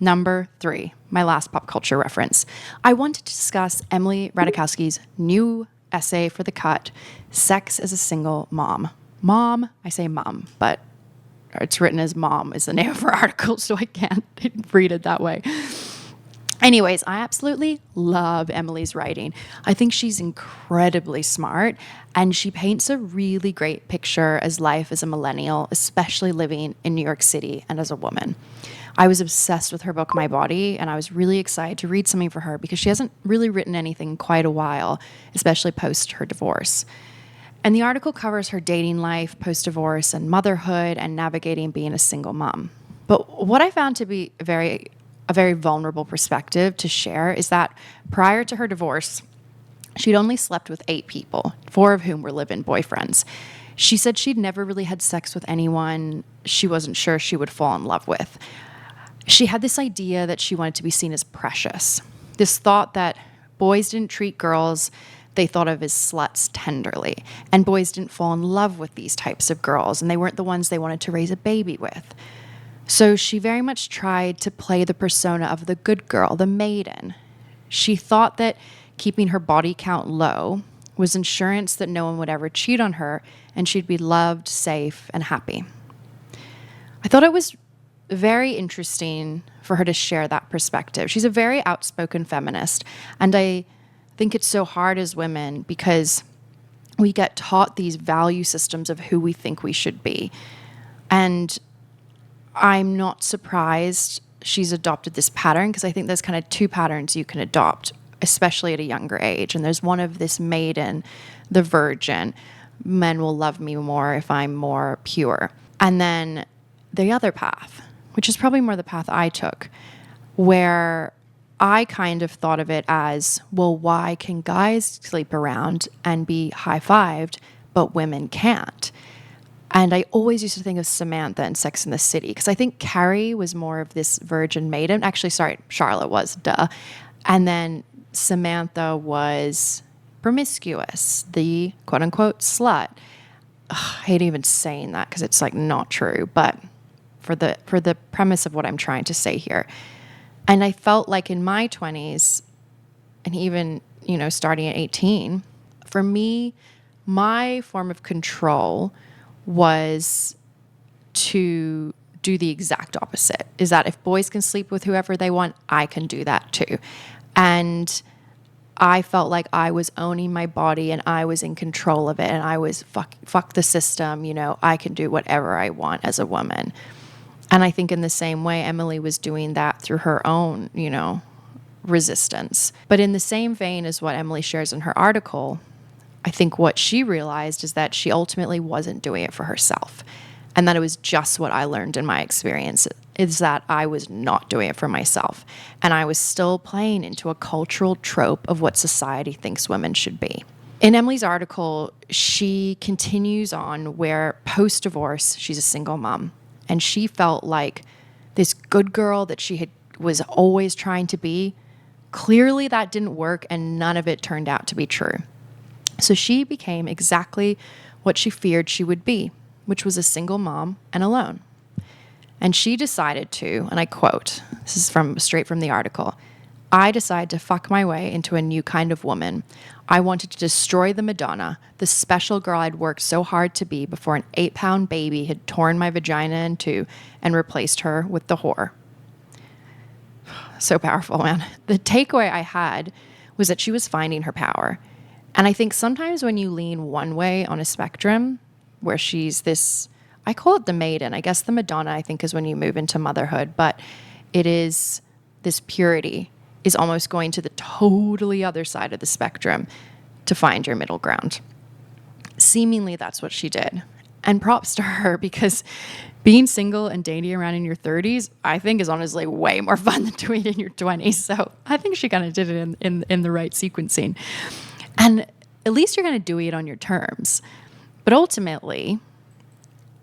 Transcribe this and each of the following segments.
Number 3, my last pop culture reference. I wanted to discuss Emily Ratajkowski's new essay for The Cut, Sex as a Single Mom. Mom, I say mom, but it's written as mom is the name of her article, so I can't read it that way. Anyways, I absolutely love Emily's writing. I think she's incredibly smart, and she paints a really great picture as life as a millennial, especially living in New York City and as a woman. I was obsessed with her book, My Body, and I was really excited to read something for her because she hasn't really written anything in quite a while, especially post her divorce. And the article covers her dating life, post-divorce, and motherhood, and navigating being a single mom. But what I found to be a very vulnerable perspective to share is that prior to her divorce, she'd only slept with 8 people, 4 of whom were live-in boyfriends. She said she'd never really had sex with anyone she wasn't sure she would fall in love with. She had this idea that she wanted to be seen as precious, this thought that boys didn't treat girls they thought of as sluts tenderly, and boys didn't fall in love with these types of girls, and they weren't the ones they wanted to raise a baby with. So she very much tried to play the persona of the good girl, the maiden. She thought that keeping her body count low was insurance that no one would ever cheat on her, and she'd be loved, safe, and happy. I thought it was very interesting for her to share that perspective. She's a very outspoken feminist, and I think it's so hard as women because we get taught these value systems of who we think we should be. And I'm not surprised she's adopted this pattern because I think there's kind of 2 patterns you can adopt, especially at a younger age. And there's one of this maiden, the virgin. Men will love me more if I'm more pure. And then the other path, which is probably more the path I took, where I kind of thought of it as, well, why can guys sleep around and be high-fived, but women can't? And I always used to think of Samantha in Sex and the City, because I think Carrie was more of this virgin maiden. Actually, sorry, Charlotte was, duh. And then Samantha was promiscuous, the quote-unquote slut. Ugh, I hate even saying that because it's like not true, but for the premise of what I'm trying to say here. And I felt like in my 20s, and even, starting at 18, for me, my form of control was to do the exact opposite. Is that if boys can sleep with whoever they want, I can do that too. And I felt like I was owning my body and I was in control of it, and I was fuck the system, I can do whatever I want as a woman. And I think in the same way, Emily was doing that through her own, resistance. But in the same vein as what Emily shares in her article, I think what she realized is that she ultimately wasn't doing it for herself. And that it was just what I learned in my experience, is that I was not doing it for myself. And I was still playing into a cultural trope of what society thinks women should be. In Emily's article, she continues on where post-divorce, she's a single mom. And she felt like this good girl that she was always trying to be. Clearly that didn't work, and none of it turned out to be true. So she became exactly what she feared she would be, which was a single mom and alone. And she decided to, and I quote, this is straight from the article, I decided to fuck my way into a new kind of woman. I wanted to destroy the Madonna, the special girl I'd worked so hard to be before an 8-pound baby had torn my vagina in two and replaced her with the whore. So powerful, man. The takeaway I had was that she was finding her power. And I think sometimes when you lean one way on a spectrum, where she's this, I call it the maiden. I guess the Madonna, I think, is when you move into motherhood, but it is this purity is almost going to the totally other side of the spectrum to find your middle ground. Seemingly, that's what she did. And props to her, because being single and dating around in your 30s, I think, is honestly way more fun than doing it in your 20s. So I think she kind of did it in the right sequencing. And at least you're going to do it on your terms. But ultimately,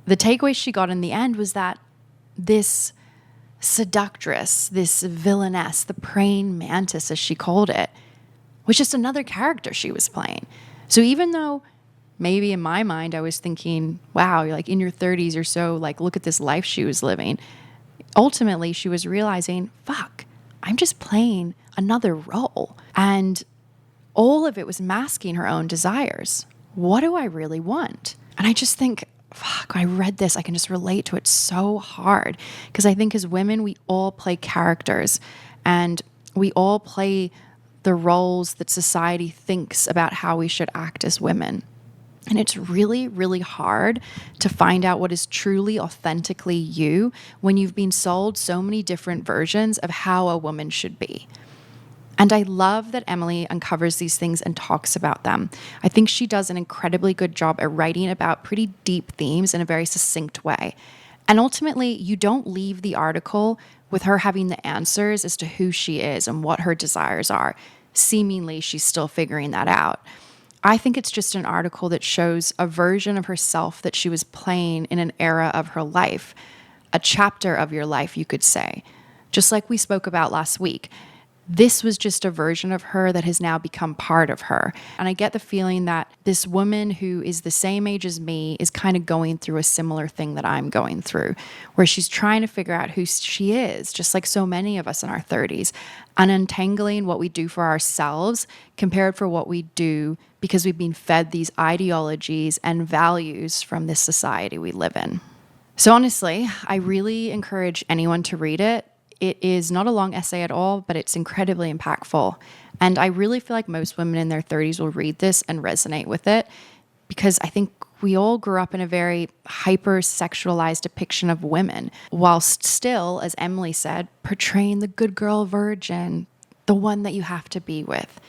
the takeaway she got in the end was that this seductress, this villainess, the praying mantis, as she called it, was just another character she was playing. So even though maybe in my mind I was thinking, wow, you're like in your 30s, you're so like, look at this life she was living. ultimately she was realizing, fuck, I'm just playing another role. And all of it was masking her own desires. What do I really want? And I just think, fuck, I read this, I can just relate to it so hard. Because I think as women, we all play characters and we all play the roles that society thinks about how we should act as women. And it's really, really hard to find out what is truly, authentically you when you've been sold so many different versions of how a woman should be. And I love that Emily uncovers these things and talks about them. I think she does an incredibly good job at writing about pretty deep themes in a very succinct way. And ultimately, you don't leave the article with her having the answers as to who she is and what her desires are. Seemingly, she's still figuring that out. I think it's just an article that shows a version of herself that she was playing in an era of her life, a chapter of your life, you could say. Just like we spoke about last week, this was just a version of her that has now become part of her. And I get the feeling that this woman who is the same age as me is kind of going through a similar thing that I'm going through, where she's trying to figure out who she is, just like so many of us in our 30s, and untangling what we do for ourselves compared for what we do because we've been fed these ideologies and values from this society we live in. So honestly, I really encourage anyone to read it. It is not a long essay at all, but it's incredibly impactful. And I really feel like most women in their 30s will read this and resonate with it because I think we all grew up in a very hyper-sexualized depiction of women, whilst still, as Emily said, portraying the good girl virgin, the one that you have to be with.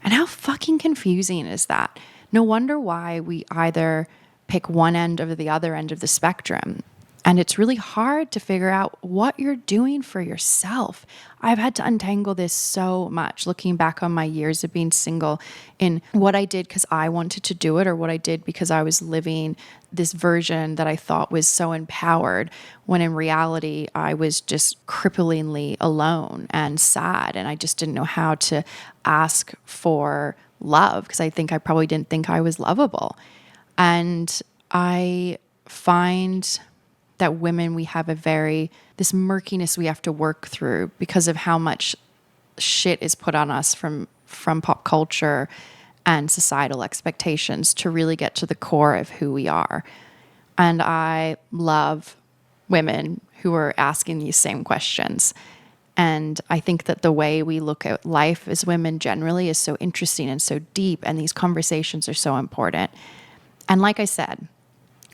And how fucking confusing is that? No wonder why we either pick one end or the other end of the spectrum. And it's really hard to figure out what you're doing for yourself. I've had to untangle this so much, looking back on my years of being single, in what I did because I wanted to do it or what I did because I was living this version that I thought was so empowered, when in reality, I was just cripplingly alone and sad. And I just didn't know how to ask for love because I think I probably didn't think I was lovable. And I find that women, we have this murkiness we have to work through because of how much shit is put on us from pop culture and societal expectations to really get to the core of who we are. And I love women who are asking these same questions. And I think that the way we look at life as women generally is so interesting and so deep, and these conversations are so important. And like I said,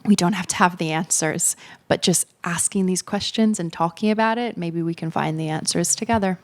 we don't have to have the answers, but just asking these questions and talking about it, maybe we can find the answers together.